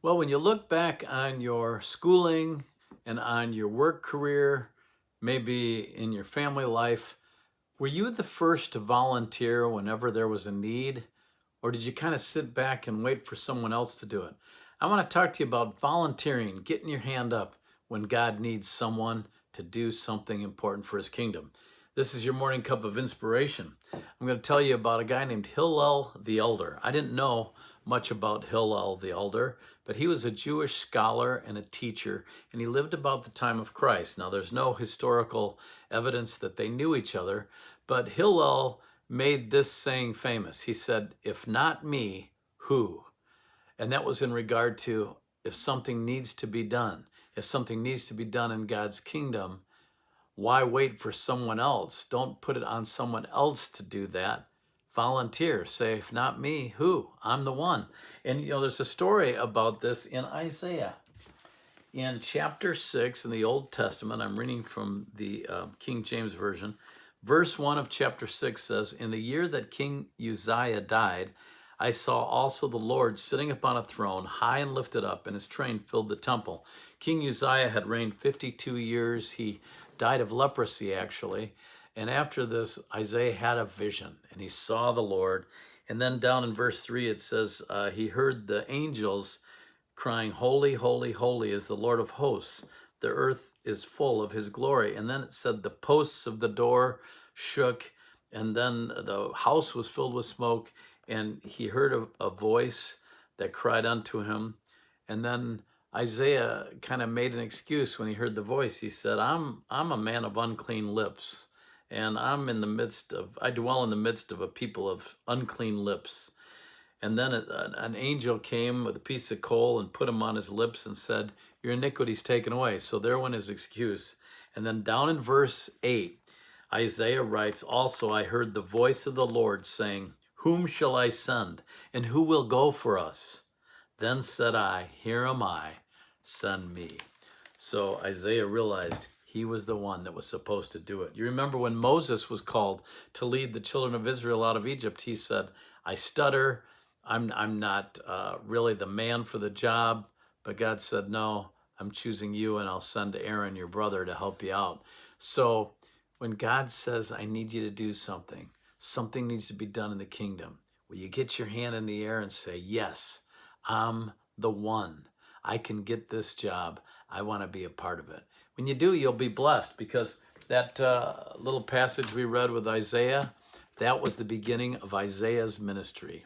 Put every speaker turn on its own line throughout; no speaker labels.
Well, when you look back on your schooling and on your work career, maybe in your family life, were you the first to volunteer whenever there was a need? Or did you kind of sit back and wait for someone else to do it? I want to talk to you about volunteering, getting your hand up when God needs someone to do something important for his kingdom. This is your morning cup of inspiration. I'm going to tell you about a guy named Hillel the Elder. I didn't know much about Hillel the Elder, but he was a Jewish scholar and a teacher, and he lived about the time of Christ. Now, there's no historical evidence that they knew each other, but Hillel made this saying famous. He said, "If not me, who?" And that was in regard to if something needs to be done. If something needs to be done in God's kingdom, why wait for someone else? Don't put it on someone else to do that. Volunteer. Say, if not me, who? I'm the one. And there's a story about this in Isaiah. In chapter 6 in the Old Testament, I'm reading from the King James Version. Verse 1 of chapter 6 says, "In the year that King Uzziah died, I saw also the Lord sitting upon a throne, high and lifted up, and his train filled the temple." King Uzziah had reigned 52 years. He died of leprosy, actually. And after this, Isaiah had a vision, and he saw the Lord. And then down in verse 3, it says, he heard the angels crying, "Holy, holy, holy is the Lord of hosts. The earth is full of his glory." And then it said the posts of the door shook, and then the house was filled with smoke, and he heard a voice that cried unto him. And then Isaiah kind of made an excuse when he heard the voice. He said, I'm a man of unclean lips, and I dwell in the midst of a people of unclean lips. And then an angel came with a piece of coal and put him on his lips and said, "Your iniquity's taken away." So there went his excuse. And then down in verse 8, Isaiah writes, "Also I heard the voice of the Lord saying, Whom shall I send? And who will go for us? Then said I, Here am I, send me." So Isaiah realized he was the one that was supposed to do it. You remember when Moses was called to lead the children of Israel out of Egypt, he said, "I stutter. I'm not really the man for the job." But God said, "No, I'm choosing you, and I'll send Aaron, your brother, to help you out." So when God says, "I need you to do something, something needs to be done in the kingdom," will you get your hand in the air and say, "Yes, I'm the one. I can get this job. I want to be a part of it." When you do, you'll be blessed, because that little passage we read with Isaiah, that was the beginning of Isaiah's ministry.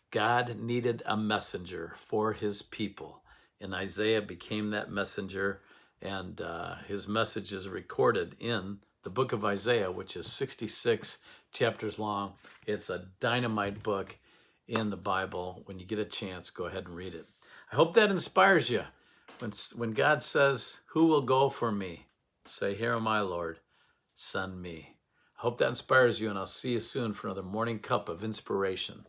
God needed a messenger for his people, and Isaiah became that messenger, and his message is recorded in the book of Isaiah, which is 66 chapters long. It's a dynamite book in the Bible. When you get a chance, go ahead and read it. I hope that inspires you. When God says, "Who will go for me?" say, "Here am I, Lord, send me." I hope that inspires you, and I'll see you soon for another morning cup of inspiration.